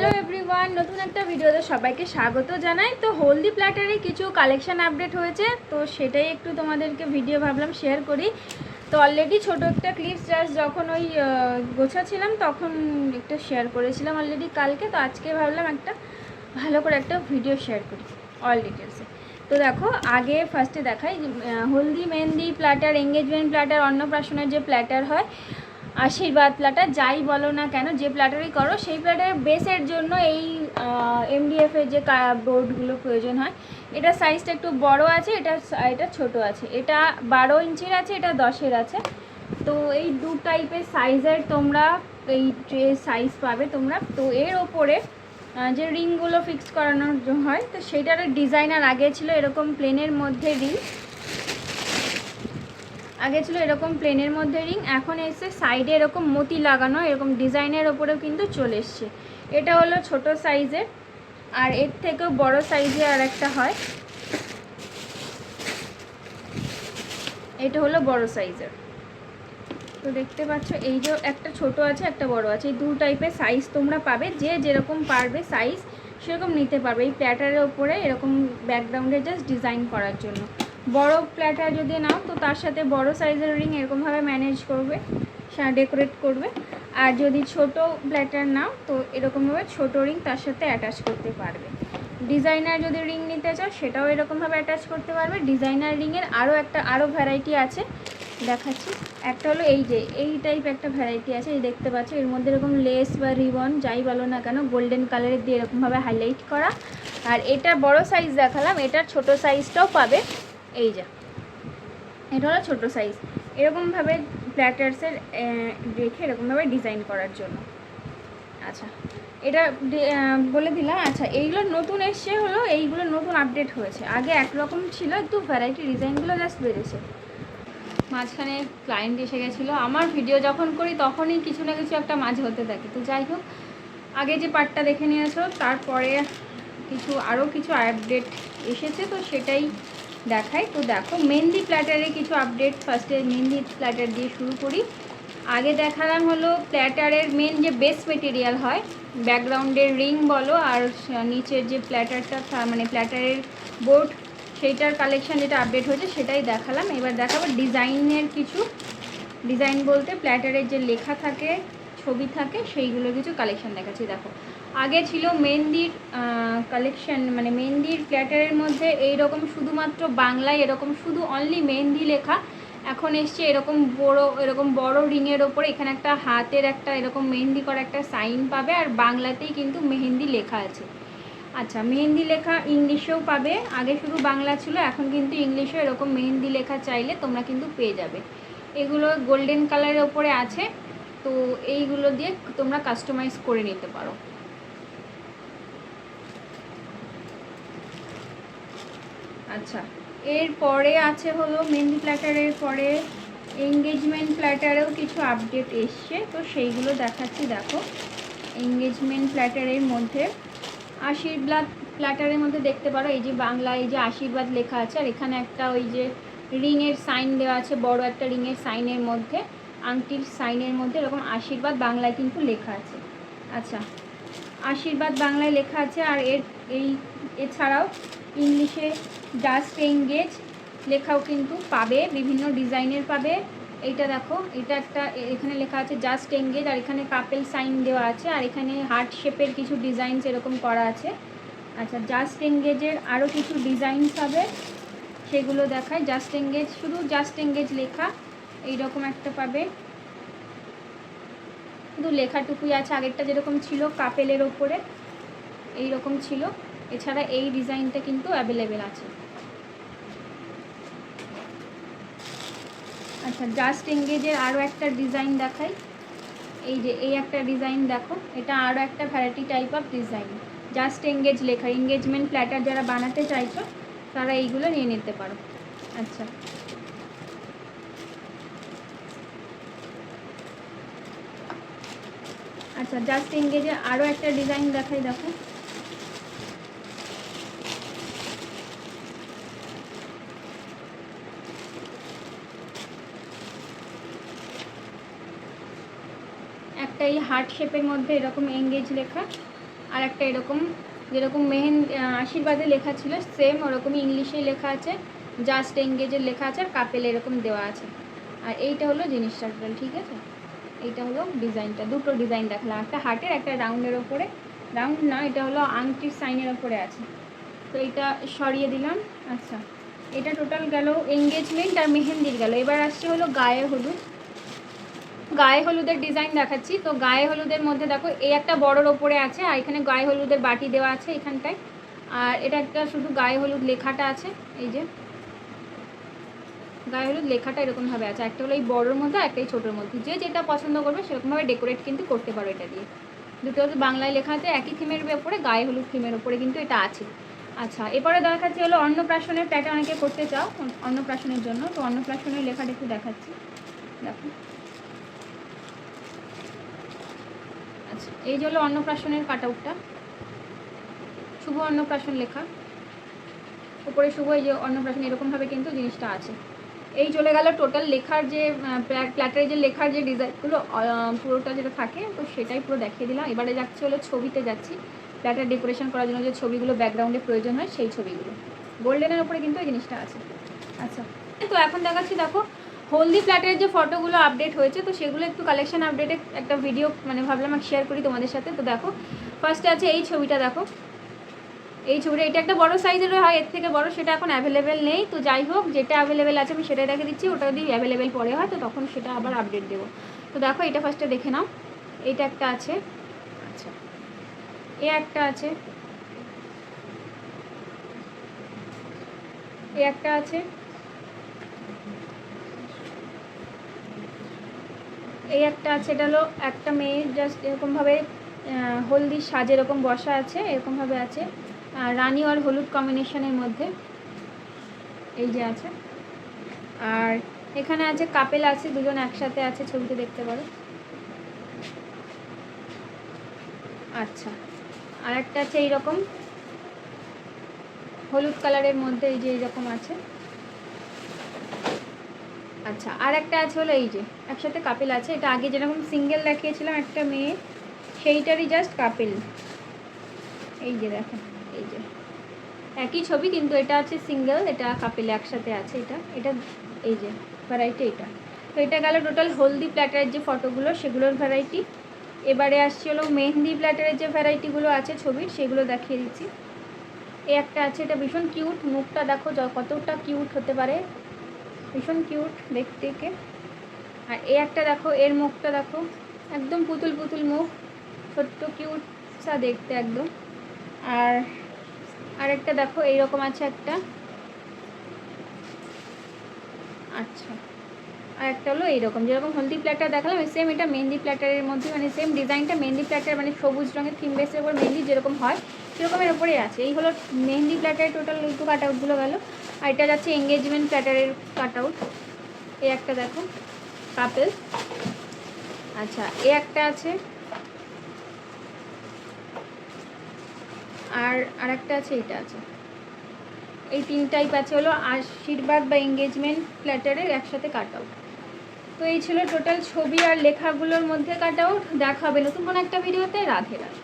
Hello everyone, নতুন একটা ভিডিওতে সবাইকে স্বাগত জানাই। তো হলদি প্ল্যাটারে কিছু কালেকশন আপডেট হয়েছে, তো সেটাই একটু তোমাদেরকে ভিডিও ভাবলাম শেয়ার করি। তো অলরেডি ছোট একটা ক্লিপস জাস্ট যখন ওই গোছাচ্ছিলাম তখন একটা শেয়ার করেছিলাম অলরেডি কালকে। তো আজকে ভাবলাম একটা ভালো করে একটা ভিডিও শেয়ার করি অল ডিটেলসে। তো দেখো, আগে ফার্স্টে দেখাই হলদি মেহেন্দি প্ল্যাটার, এঙ্গেজমেন্ট প্ল্যাটার, অন্নপ্রাশনের যে প্ল্যাটার হয়, আশীর্বাদ প্ল্যাটার, যাই বলো না কেন, যে প্ল্যাটারই করো সেই প্ল্যাটারের বেসের জন্য এই এমডিএফের যে বোর্ডগুলো প্রয়োজন হয়। এটা সাইজটা একটু বড় আছে, এটা ছোট আছে। এটা 12 ইঞ্চির আছে, এটা 10-এর আছে। তো এই দু টাইপের সাইজের তোমরা এই ট্রে সাইজ পাবে তোমরা। তো এর ওপরে যে রিংগুলো ফিক্স করানো হয়, তো সেইটার ডিজাইনার আগে ছিল এরকম প্লেনের মধ্যে রিং, আগে ছিল এরকম প্লেনের মধ্যে রিং, এখন এসে সাইডে এরকম মতি লাগানো, এরকম ডিজাইনের ওপরেও কিন্তু চলে এসছে। এটা হলো ছোট সাইজের, আর এর থেকেও বড় সাইজে আর একটা হয়, এটা হলো বড় সাইজের। তো দেখতে পাচ্ছ এই যে একটা ছোট আছে একটা বড় আছে, এই দু টাইপের সাইজ তোমরা পাবে। যে যেরকম পারবে সাইজ সেরকম নিতে পারবে এই প্ল্যাটারের ওপরে এরকম ব্যাকগ্রাউন্ডে জাস্ট ডিজাইন করার জন্য। বড় প্ল্যাটার যদি নাও তো তার সাথে বড় সাইজের রিং এরকমভাবে ম্যানেজ করবে, ডেকোরেট করবে। আর যদি ছোট প্ল্যাটার নাও তো এরকমভাবে ছোট রিং তার সাথে অ্যাটাচ করতে পারবে। ডিজাইনার যদি রিং নিতে চাও সেটাও এরকমভাবে অ্যাটাচ করতে পারবে। ডিজাইনার রিংয়ের আরও ভ্যারাইটি আছে, দেখাচ্ছি। একটা হলো এই যে এই টাইপ একটা ভ্যারাইটি আছে, এই দেখতে পাচ্ছ এর মধ্যে এরকম লেস বা রিবন যাই বলো না কেন গোল্ডেন কালারের দিয়ে এরকমভাবে হাইলাইট করা। আর এটা বড় সাইজ দেখালাম, এটার ছোট সাইজটাও পাবে। এই যে এটা হলো ছোটো সাইজ, এরকমভাবে প্ল্যাটার্সের রেখে এরকমভাবে ডিজাইন করার জন্য। আচ্ছা, এটা বলে দিলাম। আচ্ছা, এইগুলো নতুন এসছে হলো, এইগুলো নতুন আপডেট হয়েছে। আগে একরকম ছিল, একটু ভ্যারাইটি ডিজাইনগুলো জাস্ট বেড়েছে। মাঝখানে ক্লায়েন্ট এসে গেছিলো, আমার ভিডিও যখন করি তখনই কিছু না কিছু একটা মাঝে হতে থাকে। তো যাই হোক, আগে যে পার্টটা দেখে নিয়েছো, তারপরে আরও কিছু আপডেট এসেছে, তো সেটাই দেখাই। তো দেখো, মেহেন্দি প্ল্যাটারে কিছু আপডেট। ফার্স্টে মেহেন্দি প্ল্যাটার দিয়ে শুরু করি। আগে দেখালাম হলো প্ল্যাটারের মেন যে বেস মেটেরিয়াল হয়, ব্যাকগ্রাউন্ডের রিং বলো আর নিচের যে প্ল্যাটারটা মানে প্ল্যাটারের বোর্ড, সেইটার কালেকশান যেটা আপডেট হয়েছে সেটাই দেখালাম। এবার দেখাবো ডিজাইনের কিছু। ডিজাইন বলতে প্ল্যাটারের যে লেখা থাকে, ছবি থাকে, সেইগুলো কিছু কালেকশান দেখাচ্ছি। দেখো, আগে ছিল মেহেন্দির কালেকশান, মানে মেহেন্দির প্ল্যাটারের মধ্যে এইরকম শুধুমাত্র বাংলায় এরকম শুধু অনলি মেহেন্দি লেখা। এখন এসছে এরকম বড় রিংয়ের ওপরে এখানে একটা হাতের একটা এরকম মেহেন্দি করা একটা সাইন পাবে, আর বাংলাতেই কিন্তু মেহেন্দি লেখা আছে। আচ্ছা, মেহেন্দি লেখা ইংলিশেও পাবে। আগে শুধু বাংলা ছিল, এখন কিন্তু ইংলিশেও এরকম মেহেন্দি লেখা চাইলে তোমরা কিন্তু পেয়ে যাবে। এগুলো গোল্ডেন কালারের ওপরে আছে, তো এইগুলো দিয়ে তোমরা কাস্টমাইজ করে নিতে পারো। আচ্ছা, এরপরে আছে হলো মেহেন্দি প্ল্যাটারের পরে এঙ্গেজমেন্ট প্ল্যাটারেও কিছু আপডেট এসছে, তো সেইগুলো দেখাচ্ছি। দেখো, এঙ্গেজমেন্ট প্ল্যাটারের মধ্যে আশীর্বাদ প্ল্যাটারের মধ্যে দেখতে পারো এই যে বাংলায় এই যে আশীর্বাদ লেখা আছে, আর এখানে একটা ওই যে রিংয়ের সাইন দেওয়া আছে, বড় একটা রিংয়ের সাইনের মধ্যে, আংটির সাইনের মধ্যে এরকম আশীর্বাদ বাংলায় কিন্তু লেখা আছে। আচ্ছা, আশীর্বাদ বাংলায় লেখা আছে। আর এছাড়াও ইংলিশে জাস্ট এঙ্গেজ লেখাও কিন্তু পাবে, বিভিন্ন ডিজাইনের পাবে। এইটা দেখো, এটা একটা এখানে লেখা আছে জাস্ট এঙ্গেজ, আর এখানে কাপেল সাইন দেওয়া আছে, আর এখানে হার্ট শেপের কিছু ডিজাইনস এরকম করা আছে। আচ্ছা, জাস্ট এঙ্গেজের আরও কিছু ডিজাইনস হবে, সেগুলো দেখায়। জাস্ট এঙ্গেজ, শুধু জাস্ট এঙ্গেজ লেখা এইরকম একটা পাবে, শুধু লেখাটুকুই আছে। আগেরটা যেরকম ছিল কাপেলের ওপরে এইরকম ছিল, এছাড়া এই ডিজাইনটা কিন্তু অ্যাভেলেবেল আছে। আচ্ছা, জাস্ট এঙ্গেজের আরও একটা ডিজাইন দেখাই। এই যে এই একটা ডিজাইন দেখো, এটা আরও একটা variety type of design. Just engage লেখা, এঙ্গেজমেন্ট প্ল্যাটার যারা বানাতে চাইছো তারা এইগুলো নিয়ে নিতে পারো। আচ্ছা, আচ্ছা, জাস্ট এঙ্গেজের আরও একটা ডিজাইন দেখাই। দেখো, একটা এই হার্ট শেপের মধ্যে এরকম এঙ্গেজ লেখা, আর একটা এরকম যেরকম আশীর্বাদে লেখা ছিল সেম ওরকমই ইংলিশে লেখা আছে, জাস্ট এঙ্গেজের লেখা আছে, আর কাপেল এরকম দেওয়া আছে। আর এইটা হলো জিনিসটা টোটাল, ঠিক আছে। এইটা হলো ডিজাইনটা, দুটো ডিজাইন দেখালাম, একটা হার্টের একটা রাউন্ডের ওপরে, রাউন্ড না এটা হলো আংটির সাইনের ওপরে আছে। তো এইটা সরিয়ে দিলাম। আচ্ছা, এটা টোটাল গেল এঙ্গেজমেন্ট আর মেহেন্দির গেল। এবার আসছে হলো গায়ে হলুদ। গায়ে হলুদের ডিজাইন দেখাচ্ছি। তো গায়ে হলুদের মধ্যে দেখো এই একটা বড়োর ওপরে আছে, আর এখানে গায়ে হলুদের বাটি দেওয়া আছে এখানটায়, আর এটা একটা শুধু গায়ে হলুদ লেখাটা আছে, এই যে গায়ে হলুদ লেখাটা এরকমভাবে আছে। একটা হলো এই বড়োর মধ্যে, একটা এই ছোটোর মধ্যে, যে যেটা পছন্দ করবে সেরকমভাবে ডেকোরেট কিন্তু করতে পারো এটা দিয়ে। দুটো বাংলায় লেখা আছে, একই থিমের ওপরে, গায়ে হলুদ থিমের ওপরে কিন্তু এটা আছে। আচ্ছা, এরপরে দেখাচ্ছি হলো অন্নপ্রাশনের প্যাটার্ন অনেকে করতে চাও অন্নপ্রাশনের জন্য। তো অন্নপ্রাশনের লেখাটা একটু দেখাচ্ছি, দেখো। আচ্ছা, এই যে হলো অন্নপ্রাশনের কাট আউটটা, শুভ অন্নপ্রাশন লেখা, উপরে শুভ, এই যে অন্নপ্রাশন, এরকমভাবে কিন্তু জিনিসটা আছে। এই চলে গেল টোটাল লেখার যে প্ল্যাটারে যে লেখার যে ডিজাইনগুলো পুরোটা যেটা থাকে, তো সেটাই পুরো দেখিয়ে দিলাম। এবারে যাচ্ছি হলো ছবিতে যাচ্ছি, প্ল্যাটার ডেকোরেশন করার জন্য যে ছবিগুলো ব্যাকগ্রাউন্ডে প্রয়োজন হয় সেই ছবিগুলো, গোল্ডেনের ওপরে কিন্তু এই জিনিসটা আছে। আচ্ছা, তো এখন দেখাচ্ছি, দেখো হলদি প্ল্যাটারের যে ফটোগুলো আপডেট হয়েছে, তো সেগুলো একটু কালেকশন আপডেটে একটা ভিডিও মানে ভাবলাম শেয়ার করি তোমাদের সাথে। তো দেখো ফার্স্টে আছে এই ছবিটা, দেখো এই ছবিটা, এটা একটা বড় সাইজের হয়, এর থেকে বড় সেটা এখন অ্যাভেলেবেল নেই। তো যাই হোক, যেটা অ্যাভেলেবেল আছে আমি সেটাই রেখে দিচ্ছি, ওটা যদি অ্যাভেলেবেল পরে হয় তো তখন সেটা আবার আপডেট দেবো। তো দেখো এটা ফার্স্টে দেখে নাও, এইটা একটা আছে। আচ্ছা, এ একটা আছে, এ একটা আছে, এই একটা আছে। এটা হলো একটা মেয়ে জাস্ট এরকমভাবে হলদির সাজ এরকম বসা আছে, এরকমভাবে আছে, রানী আর হলুদ কম্বিনেশনের মধ্যে, এই যে আছে। আর এখানে আছে কাপেল আছে, দুজন একসাথে আছে, ছবিতে দেখতে পারো। আচ্ছা, আর একটা আছে এইরকম হলুদ কালারের মধ্যে, এই যে এইরকম আছে। আচ্ছা, আর একটা আছে হলো এই যে একসাথে কাপেল আছে, এটা আগে যেরকম সিঙ্গেল দেখিয়েছিলাম একটা মেয়ে, সেইটারই জাস্ট কাপেল, এই যে দেখো, এই যে একই ছবি কিন্তু এটা আছে সিঙ্গেল, এটা কাপেল একসাথে আছে। এটা এই যে ভ্যারাইটি এটা। তো এটা গেল টোটাল হলদি প্ল্যাটারের যে ফটোগুলো সেগুলোর ভ্যারাইটি। এবারে আসছে হলো মেহেন্দি প্ল্যাটারের যে ভ্যারাইটিগুলো আছে ছবির, সেগুলো দেখিয়ে দিচ্ছি। এই একটা আছে, এটা ভীষণ কিউট, মুখটা দেখো কতটা কিউট হতে পারে, ভীষণ কিউট দেখতে। আর এই একটা দেখো, এর মুখটা দেখো একদম পুতুল পুতুল মুখ, ছোট্ট কিউট সা দেখতে একদম। আর আরেকটা দেখো এইরকম আছে একটা। আচ্ছা, আর একটা হলো এইরকম, যেরকম হলদি প্ল্যাটার দেখালাম সেম এটা মেহেন্দি প্ল্যাটারের মধ্যে, মানে সেম ডিজাইনটা মেহেন্দি প্ল্যাটার, মানে সবুজ রঙের থিম বেসের উপর মেহেন্দি যেরকম হয় সেরকমের ওপরেই আছে। এই হলো মেহেন্দি প্ল্যাটারের টোটাল একটু কাট আউটগুলো গেল। আর এটা যাচ্ছে এঙ্গেজমেন্ট প্ল্যাটারের কাট আউট। এই একটা দেখো কাপেল। আচ্ছা, এ একটা আছে, আর একটা আছে, এটা আছে। এই তিন টাইপ আছে হলো আশীর্বাদ বা এঙ্গেজমেন্ট প্ল্যাটারের একসাথে কাট আউট। তো এই ছিল টোটাল ছবি আর লেখাগুলোর মধ্যে কাট আউট। দেখা হবে নতুন কোনো একটা ভিডিওতে। রাধে রাধে।